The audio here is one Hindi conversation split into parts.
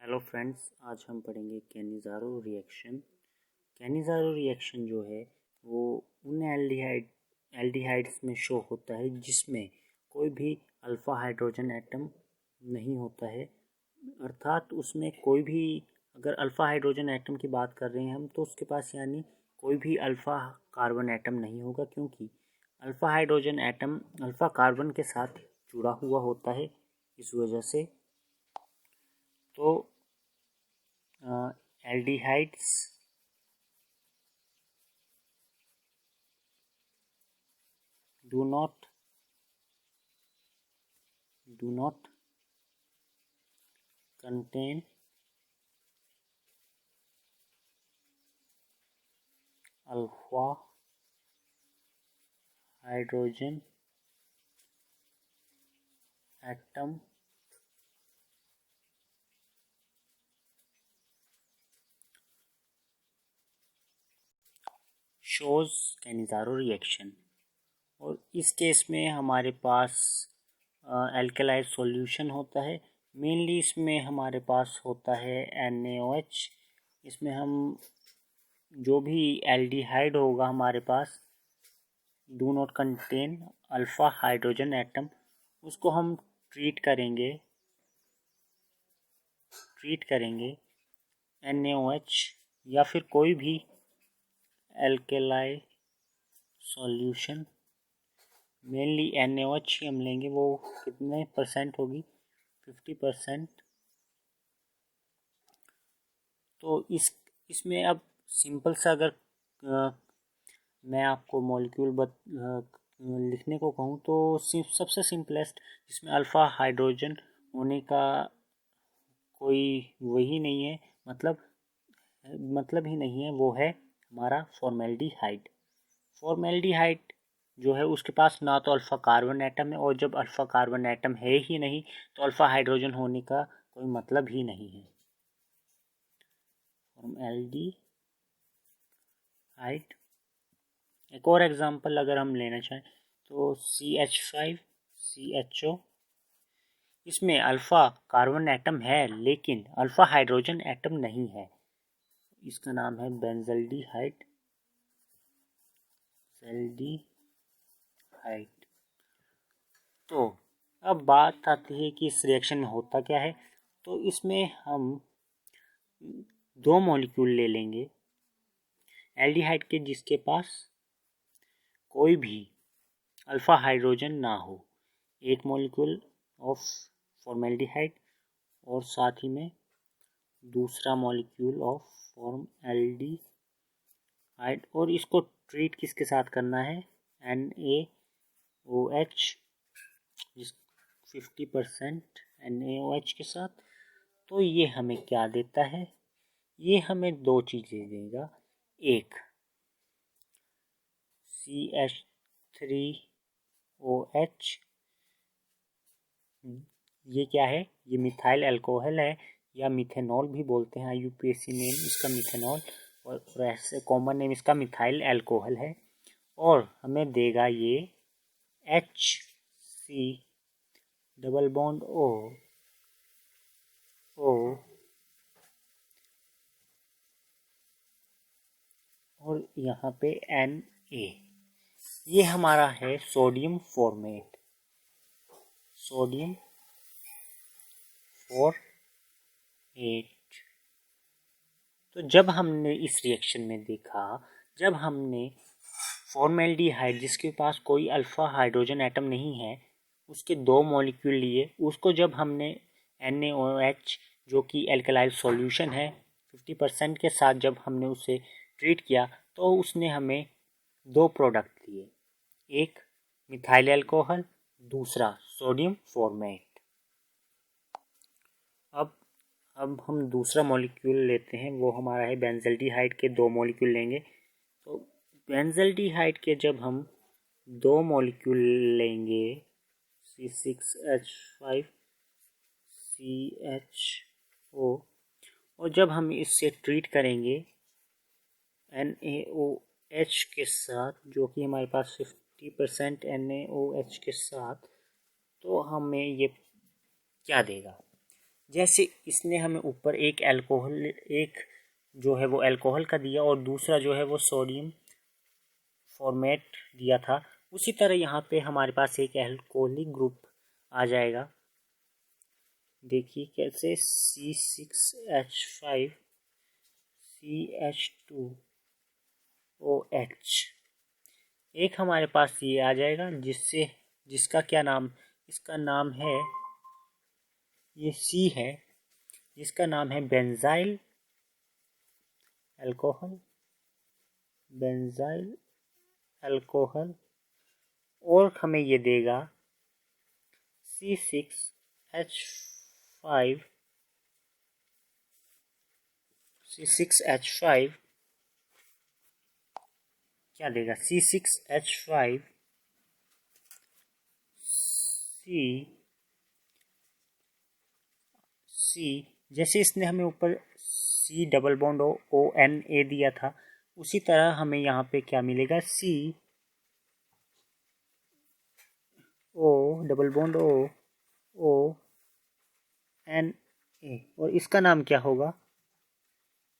हेलो फ्रेंड्स, आज हम पढ़ेंगे कैनिज़ारो रिएक्शन। कैनिज़ारो रिएक्शन जो है वो उन एल्डिहाइड्स में शो होता है जिसमें कोई भी अल्फ़ा हाइड्रोजन एटम नहीं होता है। अर्थात उसमें कोई भी, अगर अल्फ़ा हाइड्रोजन एटम की बात कर रहे हैं हम, तो उसके पास यानी कोई भी अल्फ़ा कार्बन एटम नहीं होगा, क्योंकि alpha hydrogen atom alpha carbon के साथ जुड़ा हुआ होता है। इस वजह से तो aldehydes do not contain alpha hydrogen atom shows Cannizzaro reaction. और इस केस में हमारे पास एल्कलाइज सॉल्यूशन होता है। मेनली इसमें हमारे पास होता है NaOH। इसमें हम जो भी एल्डिहाइड होगा हमारे पास do not contain alpha hydrogen atom, उसको हम ट्रीट करेंगे NaOH या फिर कोई भी एल्कलाई सॉल्यूशन। मेनली NaOH ही हम लेंगे। वो कितने परसेंट होगी? 50%। तो इसमें अब सिंपल सा अगर मैं आपको मॉलिक्यूल लिखने को कहूँ तो सबसे सिंपलेस्ट, जिसमें अल्फ़ा हाइड्रोजन होने का कोई वही नहीं है, मतलब ही नहीं है, वो है हमारा फॉर्मेल्डिहाइड। फॉर्मेल्डिहाइड जो है उसके पास ना तो अल्फ़ा कार्बन एटम है, और जब अल्फ़ा कार्बन एटम है ही नहीं तो अल्फ़ा हाइड्रोजन होने का कोई मतलब ही नहीं है। फॉर्मेल्डिहाइड। एक और एग्जांपल अगर हम लेना चाहें तो CH5CHO। इसमें अल्फ़ा कार्बन एटम है लेकिन अल्फ़ा हाइड्रोजन एटम नहीं है। इसका नाम है बेंजल्डिहाइड। तो अब बात आती है कि इस रिएक्शन में होता क्या है। तो इसमें हम दो मॉलिक्यूल ले लेंगे एल्डिहाइड के जिसके पास कोई भी अल्फ़ा हाइड्रोजन ना हो। एक मॉलिक्यूल ऑफ फॉर्मेल्डिहाइड और साथ ही में दूसरा मॉलिक्यूल ऑफ फॉर्मेल्डिहाइड, और इसको ट्रीट किसके साथ करना है? NaOH, जिस 50% NaOH के साथ। तो ये हमें क्या देता है? ये हमें दो चीज़ें देगा। एक CH3OH, ये क्या है? ये मिथाइल अल्कोहल है, या मिथेनॉल भी बोलते हैं। यूपीएससी नेम इसका मिथेनॉल, और ऐसे कॉमन नेम इसका मिथाइल अल्कोहल है। और हमें देगा ये HC डबल बॉन्ड O और यहाँ पे Na। ये हमारा है सोडियम फॉर्मेट, सोडियम फॉर्मेट। तो जब हमने इस रिएक्शन में देखा, जब हमने फॉर्मेल्डिहाइड जिसके पास कोई अल्फ़ा हाइड्रोजन एटम नहीं है उसके दो मॉलिक्यूल लिए, उसको जब हमने NaOH जो कि एल्कलाइल सॉल्यूशन है 50% के साथ जब हमने उसे ट्रीट किया, तो उसने हमें दो प्रोडक्ट दिए। एक मिथाइल अल्कोहल, दूसरा सोडियम फॉर्मेट। अब हम दूसरा मॉलिक्यूल लेते हैं, वो हमारा है बेंजल्डिहाइड के दो मॉलिक्यूल लेंगे। तो बेंजल्डिहाइड के जब हम दो मॉलिक्यूल लेंगे C6H5CHO, और जब हम इससे ट्रीट करेंगे NaOH के साथ, जो कि हमारे पास 50% NaOH के साथ, तो हमें ये क्या देगा? जैसे इसने हमें ऊपर एक अल्कोहल, एक जो है वो अल्कोहल का दिया और दूसरा जो है वो सोडियम फॉर्मेट दिया था, उसी तरह यहाँ पे हमारे पास एक अल्कोहलिक ग्रुप आ जाएगा। देखिए कैसे, C6H5 CH2OH, एक हमारे पास ये आ जाएगा जिसका क्या नाम, इसका नाम है, ये C है, जिसका नाम है बेंजाइल अल्कोहल, और हमें ये देगा C6H5 क्या देगा, C6H5 C, जैसे इसने हमें ऊपर C डबल बॉन्ड ONA दिया था, उसी तरह हमें यहाँ पे क्या मिलेगा, CO डबल बॉन्ड ONA, और इसका नाम क्या होगा,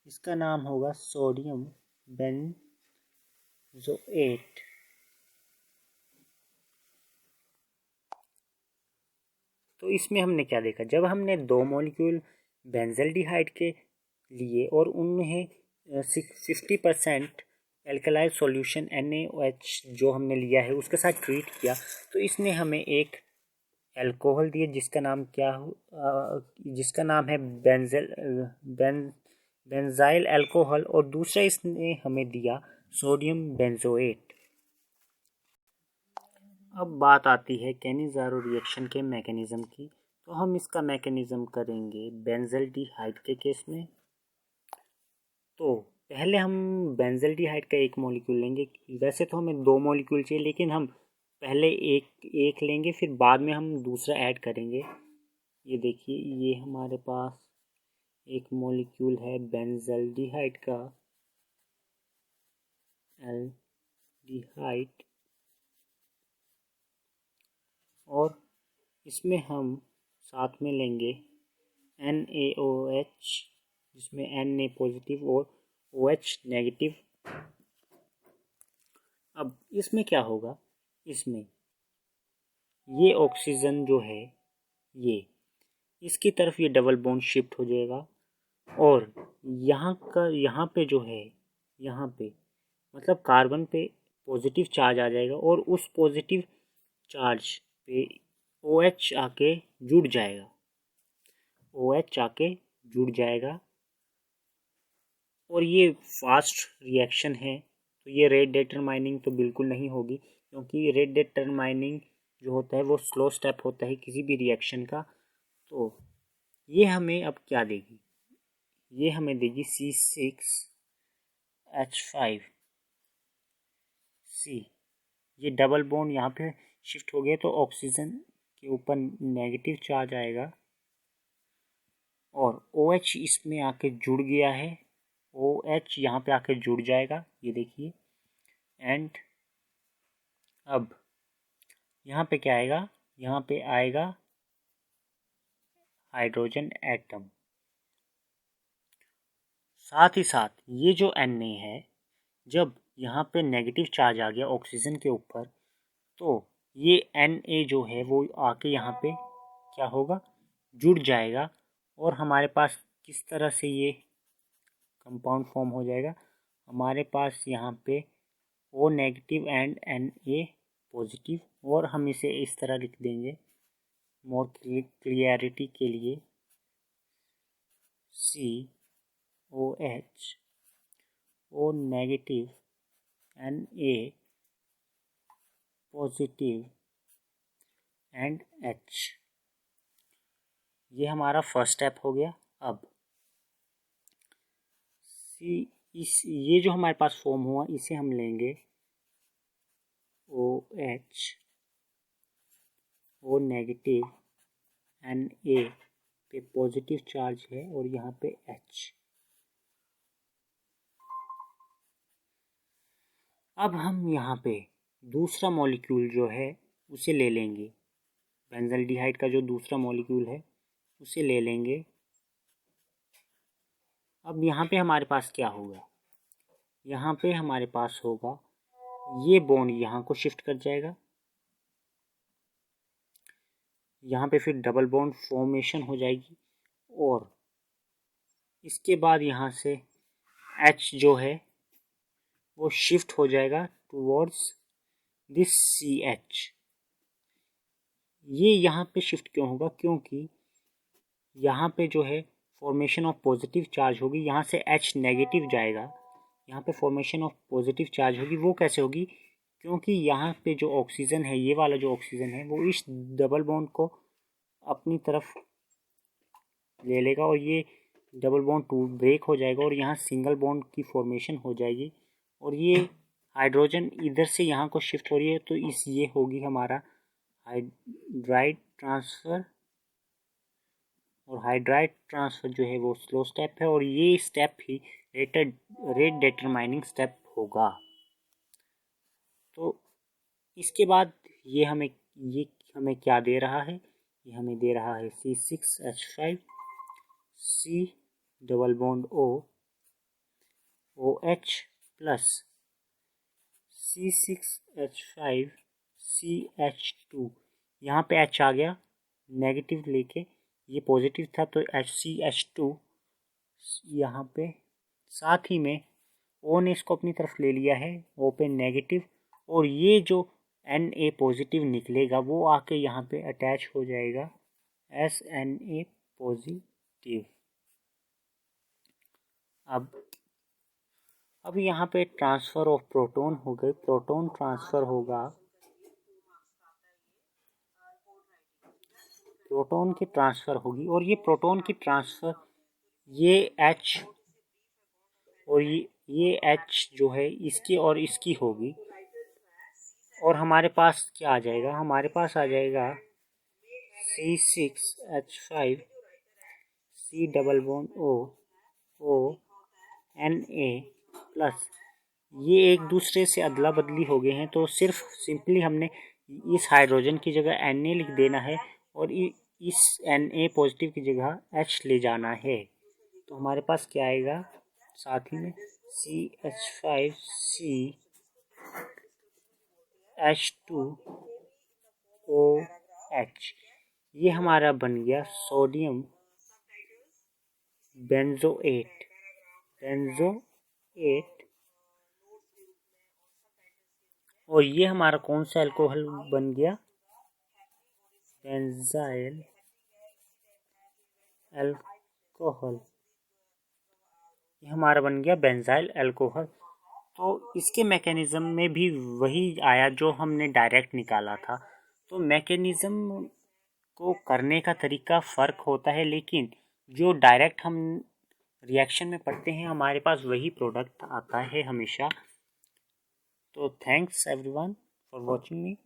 इसका नाम होगा सोडियम बेंजोएट। तो इसमें हमने क्या देखा, जब हमने दो मॉलिक्यूल बेंजल्डिहाइड के लिए और उन्हें 50% एल्कलाइल सॉल्यूशन NaOH जो हमने लिया है उसके साथ ट्रीट किया, तो इसने हमें एक अल्कोहल दिया जिसका नाम है बेंजाइल अल्कोहल, और दूसरा इसने हमें दिया सोडियम बेंजोएट। अब बात आती है कैनिज़ारो रिएक्शन के मैकेनिज़्म की, तो हम इसका मैकेनिज़्म करेंगे बेंजल्डिहाइड के केस में। तो पहले हम बेंजल्डिहाइड का एक मॉलिक्यूल लेंगे, वैसे तो हमें दो मॉलिक्यूल चाहिए लेकिन हम पहले एक लेंगे, फिर बाद में हम दूसरा ऐड करेंगे। ये देखिए, ये हमारे पास एक मॉलिक्यूल है बेंजल्डिहाइड का, एल्डिहाइड, और इसमें हम साथ में लेंगे NaOH, जिसमें Na पॉजिटिव और OH नेगेटिव। अब इसमें क्या होगा, इसमें ये ऑक्सीजन जो है ये इसकी तरफ ये डबल बॉन्ड शिफ्ट हो जाएगा, और यहाँ पे जो है, यहाँ पे मतलब कार्बन पे पॉजिटिव चार्ज आ जाएगा, और उस पॉजिटिव चार्ज पे OH आके जुड़ जाएगा, और ये फास्ट रिएक्शन है, तो ये रेट डिटरमाइनिंग तो बिल्कुल नहीं होगी, क्योंकि रेट डिटरमाइनिंग जो होता है वो स्लो स्टेप होता है किसी भी रिएक्शन का। तो ये हमें अब क्या देगी, ये हमें देगी C6H5C, ये डबल बॉन्ड यहाँ पे शिफ्ट हो गया, तो ऑक्सीजन के ऊपर नेगेटिव चार्ज आएगा, और OH इसमें आके जुड़ गया है, OH यहाँ पे आके जुड़ जाएगा, ये देखिए। एंड अब यहाँ पे क्या आएगा, यहाँ पे आएगा हाइड्रोजन एटम। साथ ही साथ ये जो Na है, जब यहाँ पे नेगेटिव चार्ज आ गया ऑक्सीजन के ऊपर, तो ये Na जो है वो आके यहाँ पे क्या होगा, जुड़ जाएगा, और हमारे पास किस तरह से ये कंपाउंड फॉर्म हो जाएगा, हमारे पास यहाँ पे O negative and Na positive, और हम इसे इस तरह लिख देंगे मोर क्लियरिटी के लिए, COH, O negative, Na positive and H। ये हमारा फर्स्ट स्टेप हो गया। अब ये जो हमारे पास फॉर्म हुआ, इसे हम लेंगे OH, O नेगेटिव, Na पे पॉजिटिव चार्ज है, और यहाँ पे H। अब हम यहाँ पे दूसरा मॉलिक्यूल जो है उसे ले लेंगे, बेंजल्डिहाइड का जो दूसरा मॉलिक्यूल है उसे ले लेंगे। अब यहाँ पे हमारे पास क्या होगा, यहाँ पे हमारे पास होगा ये बॉन्ड यहाँ को शिफ्ट कर जाएगा, यहाँ पे फिर डबल बॉन्ड फॉर्मेशन हो जाएगी और इसके बाद यहाँ से H जो है वो शिफ्ट हो जाएगा टुवर्ड्स दिस CH। ये यहाँ पे शिफ्ट क्यों होगा, क्योंकि यहाँ पे जो है फॉर्मेशन ऑफ पॉजिटिव चार्ज होगी, यहाँ से H नेगेटिव जाएगा, यहाँ पे फॉर्मेशन ऑफ पॉजिटिव चार्ज होगी। वो कैसे होगी, क्योंकि यहाँ पे जो ऑक्सीजन है, ये वाला जो ऑक्सीजन है वो इस डबल बॉन्ड को अपनी तरफ ले लेगा और ये डबल बॉन्ड टू ब्रेक हो जाएगा और यहाँ सिंगल बॉन्ड की फॉर्मेशन हो जाएगी और ये हाइड्रोजन इधर से यहाँ को शिफ्ट हो रही है, तो इस ये होगी हमारा हाइड्राइड ट्रांसफ़र। और हाइड्राइड ट्रांसफ़र जो है वो स्लो स्टेप है और ये स्टेप ही रेट डिटरमाइनिंग स्टेप होगा। तो इसके बाद ये हमें क्या दे रहा है, ये हमें दे रहा है C6H5 C double bond OH plus C6H5 CH2। यहाँ पे H आ गया नेगेटिव लेके, ये पॉजिटिव था तो CH2 यहाँ पे, साथ ही में O ने इसको अपनी तरफ ले लिया है, O पे नेगेटिव, और ये जो Na पॉजिटिव निकलेगा वो आके यहाँ पे अटैच हो जाएगा SNA पॉजिटिव। अब यहाँ पे ट्रांसफ़र ऑफ प्रोटॉन हो गए, प्रोटॉन ट्रांसफ़र होगा, प्रोटॉन की ट्रांसफ़र होगी और ये प्रोटॉन की ट्रांसफ़र ये H और ये H जो है इसकी और इसकी होगी और हमारे पास क्या आ जाएगा, हमारे पास आ जाएगा C6H5 C double bond O Na plus, ये एक दूसरे से अदला बदली हो गए हैं, तो सिर्फ सिंपली हमने इस हाइड्रोजन की जगह Na लिख देना है और इस Na पॉजिटिव की जगह H ले जाना है। तो हमारे पास क्या आएगा, साथ ही में CH5 C H2OH, ये हमारा बन गया सोडियम बेंजोएट और ये हमारा कौन सा अल्कोहल बन गया, बेंजाइल अल्कोहल, ये हमारा बन गया बेंजाइल अल्कोहल। तो इसके मैकेनिज़्म में भी वही आया जो हमने डायरेक्ट निकाला था। तो मैकेनिज़्म को करने का तरीका फ़र्क होता है, लेकिन जो डायरेक्ट हम रिएक्शन में पढ़ते हैं हमारे पास वही प्रोडक्ट आता है हमेशा। तो thanks everyone for watching me.